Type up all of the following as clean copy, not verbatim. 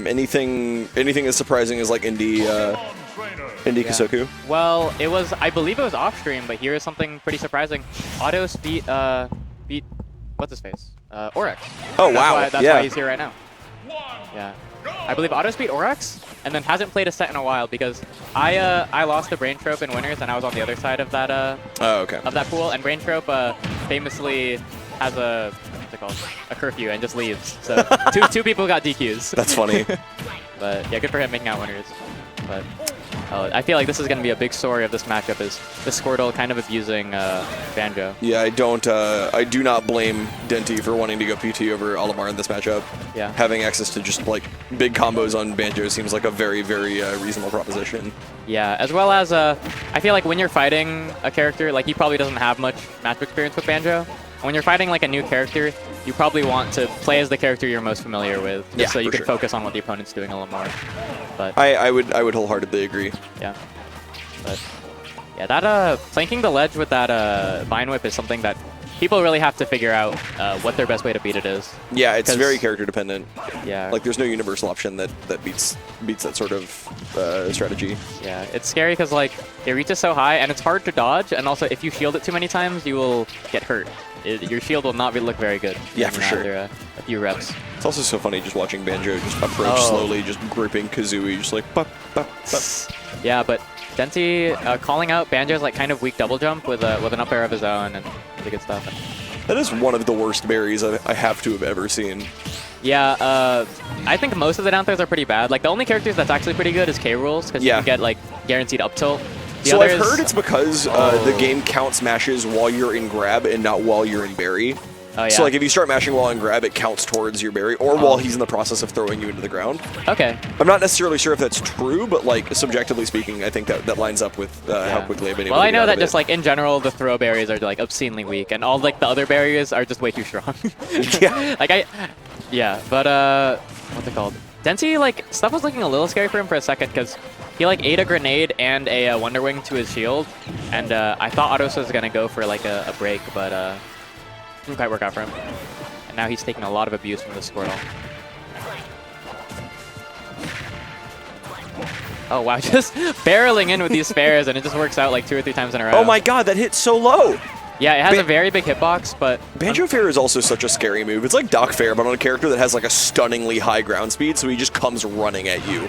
Anything as surprising as like Indie Kasoku? Well, I believe it was off stream, but here is something pretty surprising. Autos beat what's his face? Oryx. Oh wow! That's why he's here right now. Yeah. I believe Autos beat Oryx, and then hasn't played a set in a while because I lost to Brain Trope in winners, and I was on the other side of that of that pool. And Brain Trope famously has a curfew and just leaves. So two people got DQs. That's funny. But yeah, good for him making out winners. But I feel like this is going to be a big story of this matchup is the Squirtle kind of abusing Banjo. Yeah, I do not blame Denti for wanting to go PT over Olimar in this matchup. Yeah. Having access to just like big combos on Banjo seems like a very, very reasonable proposition. Yeah, as well as I feel like when you're fighting a character, like he probably doesn't have much match experience with Banjo. When you're fighting like a new character, you probably want to play as the character you're most familiar with, just so you can focus on what the opponent's doing a little more. But I would wholeheartedly agree. Yeah, but yeah, that flanking the ledge with that Vine Whip is something that people really have to figure out what their best way to beat it is. Yeah, it's very character dependent. Yeah, like there's no universal option that beats that sort of strategy. Yeah, it's scary because like it reaches so high and it's hard to dodge, and also if you shield it too many times, you will get hurt. Your shield will not look very good. Yeah, for sure. After a few reps. It's also so funny just watching Banjo just approach slowly, just gripping Kazooie, just like bup, bup, bup. Yeah, but Denti calling out Banjo's like kind of weak double jump with an up air of his own and really good stuff. That is one of the worst berries I have to have ever seen. Yeah, I think most of the down throws are pretty bad. Like the only characters that's actually pretty good is K Rules because you can get like guaranteed up tilt. So I've heard it's because the game counts mashes while you're in grab and not while you're in berry. Oh, yeah. So like if you start mashing while in grab, it counts towards your berry, or while he's in the process of throwing you into the ground. Okay. I'm not necessarily sure if that's true, but like subjectively speaking, I think that lines up with how quickly I've been able to get I know out that of just it. like in general, the throw berries are like obscenely weak, and all like the other barriers are just way too strong. Yeah. But what's it called? Denti, like stuff was looking a little scary for him for a second because he like ate a grenade and a Wonder Wing to his shield, and I thought Autos was gonna go for like a break, but didn't quite work out for him. And now he's taking a lot of abuse from the Squirtle. Oh wow, just barreling in with these spares, and it just works out like 2 or 3 times in a row. Oh my god, that hit so low! Yeah, it has a very big hitbox, but... Banjo Fair is also such a scary move. It's like Doc Fair, but on a character that has like a stunningly high ground speed, so he just comes running at you.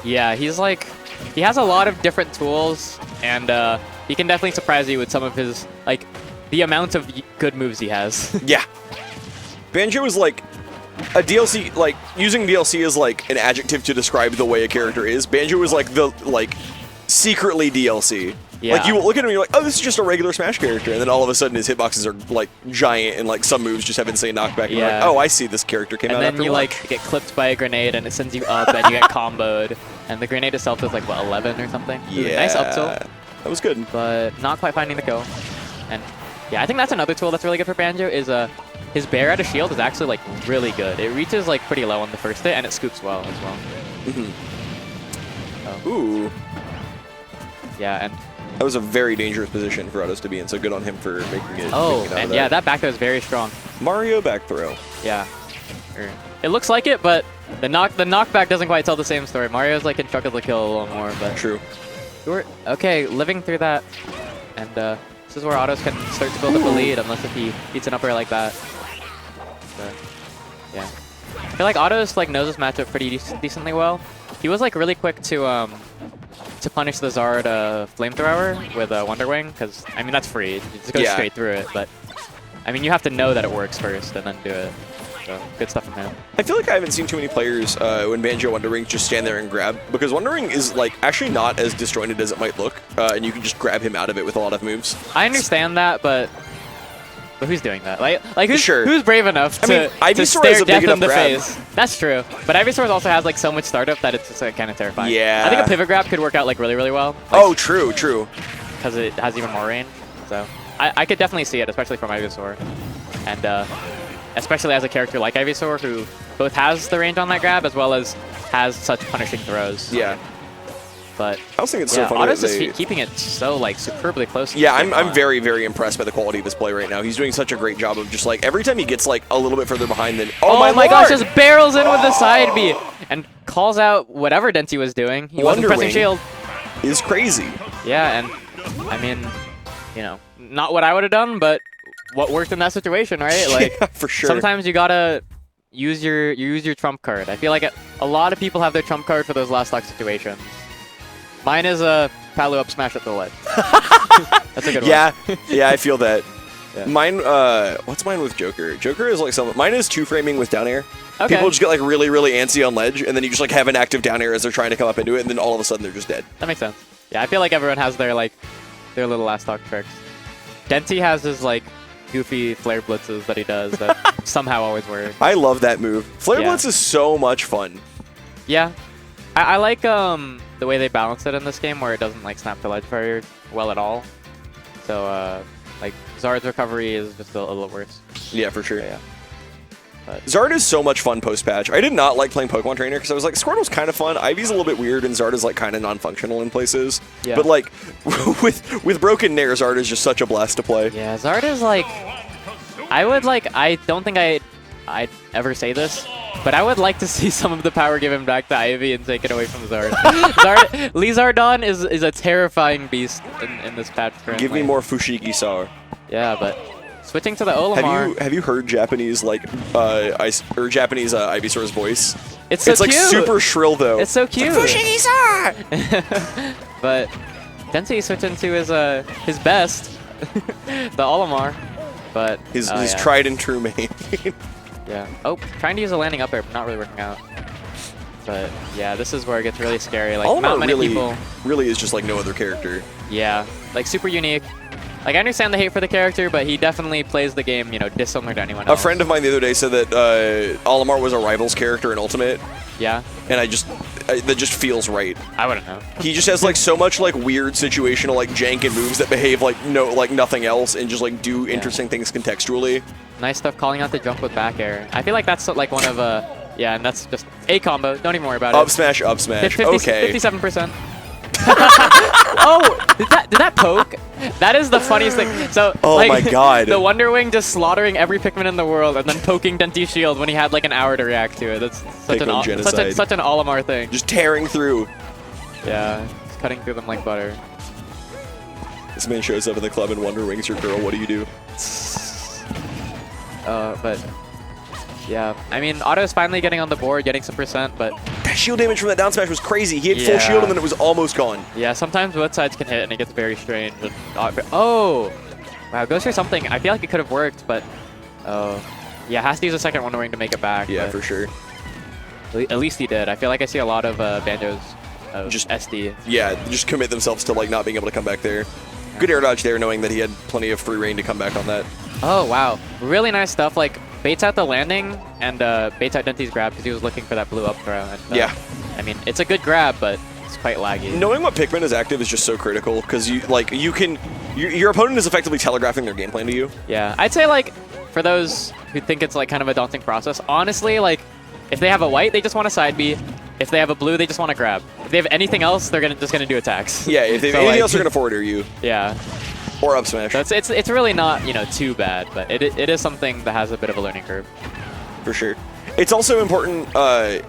Yeah, he's like... He has a lot of different tools, and he can definitely surprise you with some of his, like, the amount of good moves he has. Yeah. Banjo is like... A DLC, like, using DLC as like an adjective to describe the way a character is, Banjo is like the, like, secretly DLC. Yeah. Like, you look at him and you're like, oh, this is just a regular Smash character. And then all of a sudden his hitboxes are, like, giant and, like, some moves just have insane knockback. And you're like, oh, I see this character came out after And then you, like, get clipped by a grenade and it sends you up and you get comboed. And the grenade itself does, like, what, 11 or something? Yeah. Nice up tilt. That was good. But not quite finding the kill. And, yeah, I think that's another tool that's really good for Banjo is his bear out of shield is actually, like, really good. It reaches, like, pretty low on the first hit and it scoops well as well. Mm-hmm. Ooh. Yeah, and... That was a very dangerous position for Autos to be in, so good on him for making it. Oh, making it out and of yeah, that back throw is very strong. Mario back throw. Yeah. It looks like it, but the knockback doesn't quite tell the same story. Mario's like instructed to kill a little more, but... True. Okay, living through that. And this is where Autos can start to build up a lead, unless if he beats an up air like that. But, yeah. I feel like Autos like knows this matchup pretty decently well. He was like really quick to punish the Zard flamethrower with a Wonder Wing, because I mean that's free. You just go straight through it, but I mean you have to know that it works first and then do it. So good stuff from him. I feel like I haven't seen too many players when Banjo Wonder Wing just stand there and grab, because Wonder Wing is like actually not as disjointed as it might look, and you can just grab him out of it with a lot of moves. I understand that, but who's doing that? Like who's brave enough to stare death in the face? That's true. But Ivysaur also has like so much startup that it's just kind of terrifying. Yeah. I think a pivot grab could work out like really, really well. Like, oh, true. Because it has even more range. So I could definitely see it, especially from Ivysaur. And especially as a character like Ivysaur, who both has the range on that grab as well as has such punishing throws. Yeah. But I was thinking it's so funny. Autos is keeping it so like superbly close. Yeah, I'm very, very impressed by the quality of his play right now. He's doing such a great job of just like every time he gets like a little bit further behind, then oh my gosh, just barrels in with the side B. and calls out whatever Denti was doing. He wasn't pressing Wing shield. is crazy. Yeah, and I mean, you know, not what I would have done, but what worked in that situation, right? Like, Yeah, for sure. sometimes you gotta use your trump card. I feel like a lot of people have their trump card for those last stock situations. Mine is a Palu up smash at the ledge. That's a good one. Yeah, I feel that. Yeah. Mine, what's mine with Joker? Joker is like mine is 2-framing with down air. Okay. People just get like really, really antsy on ledge, and then you just like have an active down air as they're trying to come up into it, and then all of a sudden they're just dead. That makes sense. Yeah, I feel like everyone has their little last stock tricks. Denti has his like goofy flare blitzes that he does that somehow always work. I love that move. Flare Yeah. Blitz is so much fun. Yeah, I like the way they balance it in this game, where it doesn't like snap to ledge very well at all. So like Zard's recovery is just a little worse. Yeah, for sure. Yeah. But Zard is so much fun post-patch. I did not like playing Pokemon Trainer because I was like, Squirtle's kind of fun. Ivy's a little bit weird, and Zard is like kind of non-functional in places. Yeah. But like with Broken Nair, Zard is just such a blast to play. yeah, Zard is like, I don't think I'd ever say this, but I would like to see some of the power given back to Ivy and take it away from Zard. Lizardon is a terrifying beast in this patch currently. Give me more Fushigi Sar. Yeah, but switching to the Olimar. Have you heard Japanese Japanese Ivysaur's voice? It's so like cute. super shrill though. It's so cute. Fushigi Sar. But Denti switching to his best, the Olimar. But His yeah. tried and true main. Yeah. Oh, trying to use a landing up air, but not really working out. But yeah, this is where it gets really scary. Like Olimar not many really, people. really is just like no other character. Yeah, like super unique. Like I understand the hate for the character, but he definitely plays the game, dissimilar to anyone else. A friend of mine the other day said that Olimar was a Rivals character in Ultimate, Yeah. and that just feels right. I wouldn't know. He just has like so much like weird situational like jank and moves that behave like nothing else and just like do interesting things contextually. Nice stuff calling out the jump with back air. I feel like that's like one of yeah, and that's just a combo. Don't even worry about Up it. smash, up smash. 50, Okay. 57%. Oh, did that poke? That is the funniest thing. So, Oh like, my god. the Wonder Wing just slaughtering every Pikmin in the world and then poking Denti's shield when he had like an hour to react to it. That's Pikmin genocide. such an Olimar thing. Just tearing through. Yeah, just cutting through them like butter. This man shows up in the club and Wonder Wings your girl. What do you do? But yeah, I mean, Otto's finally getting on the board, getting some percent, but That shield damage from that down smash was crazy. He had full Yeah. shield and then it was almost gone. yeah, sometimes both sides can hit and it gets very strange. And, oh, wow, goes for something. I feel like it could have worked, but oh, yeah, has to use a second Wonder Wing to make it back. Yeah, but for sure. at least he did. I feel like I see a lot of Banjos of Just- SD. Yeah, just commit themselves to like not being able to come back there. Good air dodge there, knowing that he had plenty of free reign to come back on that. Oh, wow. Really nice stuff. Like, baits out the landing and baits out Denti's grab because he was looking for that blue up throw. And, Yeah. I mean, it's a good grab, but it's quite laggy. Knowing what Pikmin is active is just so critical because your opponent is effectively telegraphing their game plan to you. Yeah, I'd say, like, for those who think it's, like, kind of a daunting process, honestly, like, if they have a white, they just want to side B. If they have a blue, they just want to grab. If they have anything else, they're just gonna do attacks. Yeah, if they have So, anything like, else, they're gonna forward air you Yeah. or up smash So it's really not, too bad, but it is something that has a bit of a learning curve. for sure. It's also important. I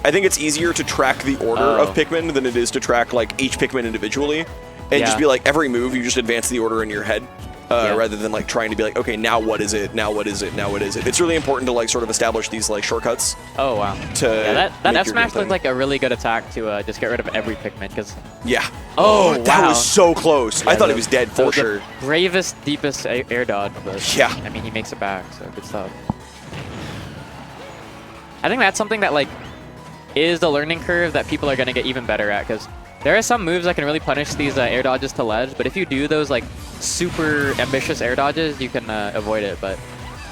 think it's easier to track the order of Pikmin than it is to track like each Pikmin individually, and just Yeah. be like every move you just advance the order in your head. Yeah. Rather than like trying to be like, okay, now what is it? Now what is it? Now what is it? It's really important to like sort of establish these like shortcuts. Oh, wow. To Yeah, that make F your smash game plan. looked like a really good attack to just get rid of every Pikmin, because Yeah. Oh, that wow. was so close. I thought he was dead for the sure. Bravest, deepest air dodge, but Yeah. I mean, he makes it back, so good stuff. I think that's something that like is the learning curve that people are going to get even better at, because there are some moves that can really punish these air dodges to ledge, but if you do those like super ambitious air dodges, you can avoid it. But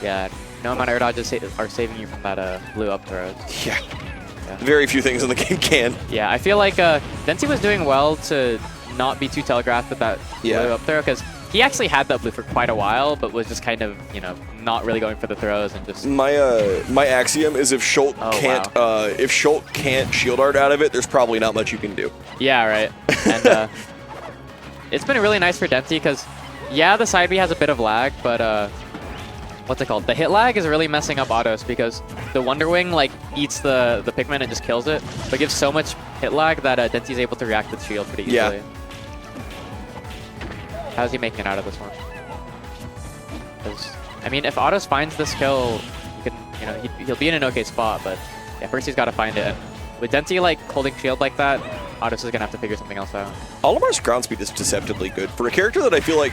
yeah, no amount of air dodges are saving you from that blue up throws. Yeah. Very few things in the game can. Yeah, I feel like Denti was doing well to not be too telegraphed with that blue up throw, because he actually had that blue for quite a while, but was just kind of, not really going for the throws and just... My axiom is if Schult Oh, can't shield art out of it, there's probably not much you can do. Yeah, right. And it's been really nice for Denti because, yeah, the side B has a bit of lag, but what's it called? The hit lag is really messing up Autos because the Wonder Wing like eats the Pikmin and just kills it, but gives so much hit lag that Denti's able to react with shield pretty easily. Yeah. How's he making it out of this one? 'Cause, I mean, if Autos finds this kill, he can, you know, he'll be in an okay spot, but yeah, first he's got to find it. And with Denti like holding shield like that, Autos is gonna have to figure something else out. Olimar's ground speed is deceptively good for a character that I feel like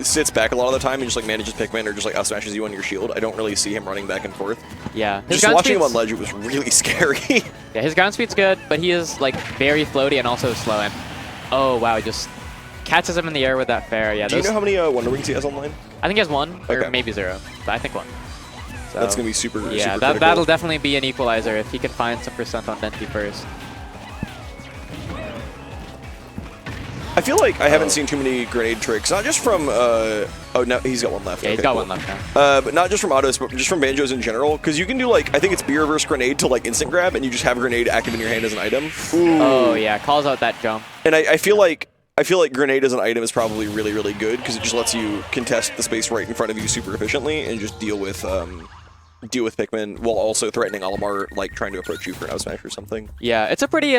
sits back a lot of the time and just like manages Pikmin or just like up smashes you on your shield. I don't really see him running back and forth. Yeah, just watching him on ledge, it was really scary. Yeah, his ground speed's good, but he is like very floaty and also slow. And oh wow, he just catches him in the air with that fair. Yeah. Do you know how many Wonder Wings he has online? I think he has 1 or Okay. maybe 0, but I think 1. So, that's gonna be super. Yeah, super that'll critical. definitely be an equalizer if he can find some percent on Denti first. I feel like I haven't seen too many grenade tricks, not just from, oh no, he's got 1 left. Yeah, he's Okay, got cool. 1 left now. But not just from autos, but just from Banjos in general, because you can do like, I think it's B reverse grenade to like instant grab, and you just have a grenade active in your hand as an item. Ooh. Oh yeah, calls out that jump. And I feel like grenade as an item is probably really, really good, because it just lets you contest the space right in front of you super efficiently, and just deal with Pikmin, while also threatening Olimar, like trying to approach you for an out smash or something. Yeah, it's a pretty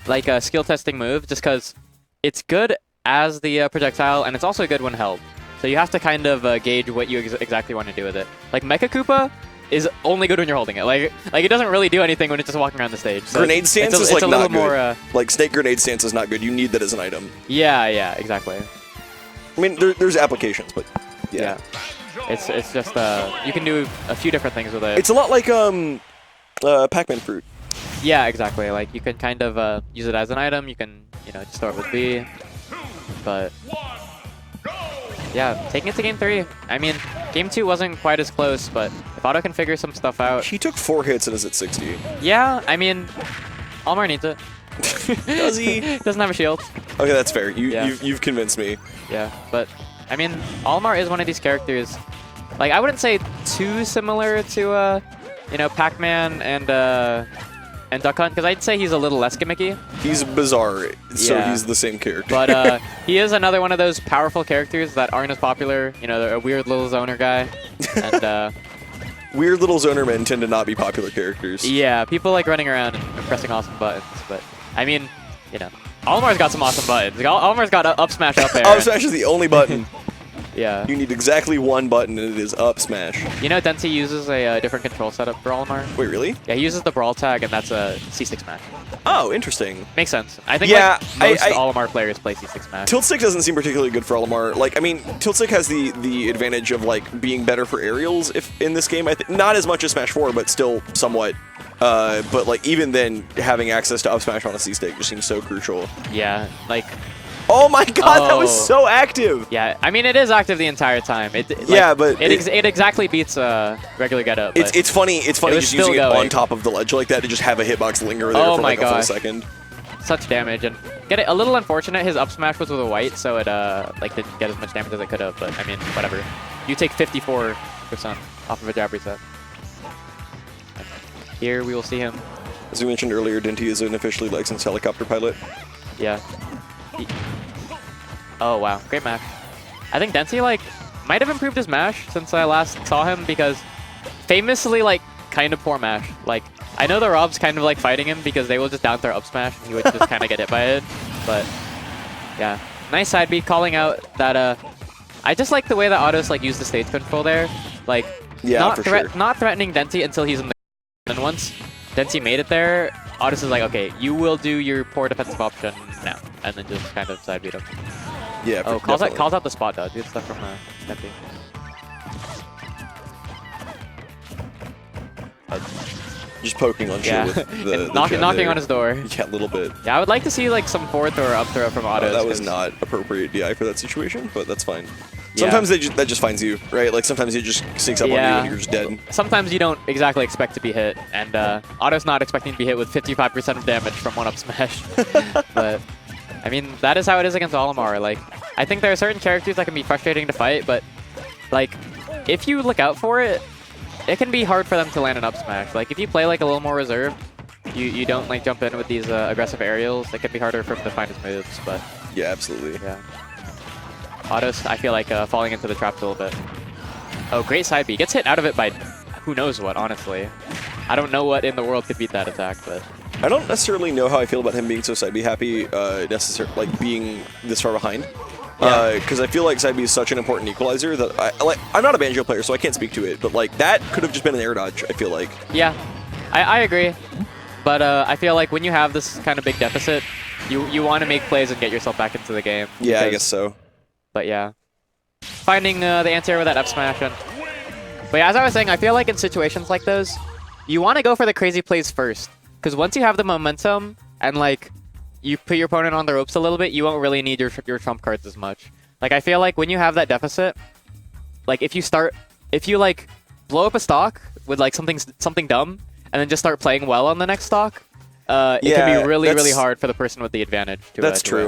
like a skill testing move, just because it's good as the projectile, and it's also good when held. So you have to kind of gauge what you exactly want to do with it. Like Mecha Koopa is only good when you're holding it. Like it doesn't really do anything when it's just walking around the stage. So Grenade stance is it's like a not little good. more. Like snake grenade stance is not good. You need that as an item. Yeah, exactly. I mean, there's applications, but yeah. It's just you can do a few different things with it. It's a lot like Pac-Man fruit. Yeah, exactly. Like you can kind of use it as an item. You can just start with B, but yeah, taking it to game 3. I mean, game 2 wasn't quite as close, but if Otto can figure some stuff out. He took 4 hits and is at 60. Yeah, I mean, Olimar needs it. Does he? Doesn't have a shield. Okay, that's fair. Yeah. You've convinced me. Yeah, but I mean, Olimar is one of these characters. Like, I wouldn't say too similar to Pac-Man and Duck Hunt, because I'd say he's a little less gimmicky. He's bizarre, so Yeah. he's the same character. But he is another one of those powerful characters that aren't as popular. A weird little zoner guy. And weird little zoner men tend to not be popular characters. yeah, people like running around and pressing awesome buttons. But I mean, Olimar's got some awesome buttons. Olimar's got up smash up air. Up smash is the only button. Yeah. You need exactly 1 button, and it is up smash. Denti uses a different control setup for Olimar. Wait, really? Yeah, he uses the brawl tag, and that's a C6 smash. Oh, interesting. Makes sense. I think Yeah, most Olimar players play C6 smash. Tilt stick doesn't seem particularly good for Olimar. Like, I mean, tilt stick has the advantage of like being better for aerials if in this game. I think not as much as Smash 4, but still somewhat. But like even then, having access to up smash on a C stick just seems so crucial. Yeah, like. Oh my god, that was so active! Yeah, I mean, it is active the entire time. But it exactly beats regular get up. It's funny just using it on top of the ledge like that to just have a hitbox linger there for like a full second. Such damage, and a little unfortunate. His up smash was with a white, so it didn't get as much damage as it could have. But I mean, whatever. You take 54% off of a jab reset. And here we will see him. As we mentioned earlier, Denti is an officially licensed helicopter pilot. Yeah. Oh wow, great mash. I think Denti might have improved his mash since I last saw him, because famously kind of poor mash. Like, I know the Robs kind of like fighting him because they will just down throw up smash and he would just kind of get hit by it. But yeah, nice side beat calling out that I just like the way that Autos use the stage control there. Like, yeah, not threatening Denti until he's in the and once Denti made it there, Autos is like, okay, you will do your poor defensive option now, and then just kind of side beat him. Yeah. Oh, calls out the spot dodge. Good stuff from Denti. Just poking on shit with the knocking on his door. Yeah, a little bit. Yeah, I would like to see some forward throw or up throw from Autos. That was not appropriate DI for that situation, but that's fine. Sometimes that just finds you, right? Like sometimes it just sneaks up on you and you're just dead. Sometimes you don't exactly expect to be hit, and Auto's not expecting to be hit with 55% of damage from one up smash. But I mean, that is how it is against Olimar. Like, I think there are certain characters that can be frustrating to fight, but like, if you look out for it, it can be hard for them to land an up smash. Like, if you play a little more reserved, you don't jump in with these aggressive aerials, it can be harder for him to find his moves. But yeah, absolutely. Yeah. Autos, I feel like falling into the traps a little bit. Oh, great side B. Gets hit out of it by who knows what, honestly. I don't know what in the world could beat that attack, but... I don't necessarily know how I feel about him being so side B happy, like being this far behind. Because I feel like side B is such an important equalizer that I'm not a Banjo player, so I can't speak to it, but like that could have just been an air dodge, I feel like. Yeah, I agree. But I feel like when you have this kind of big deficit, you want to make plays and get yourself back into the game. Yeah, I guess so. But yeah. Finding the anti-air with that F smash. But yeah, as I was saying, I feel like in situations like those, you want to go for the crazy plays first. Because once you have the momentum and like you put your opponent on the ropes a little bit, you won't really need your trump cards as much. Like I feel like when you have that deficit, like if you like blow up a stock with like something dumb and then just start playing well on the next stock, it can be really hard for the person with the advantage. That's true.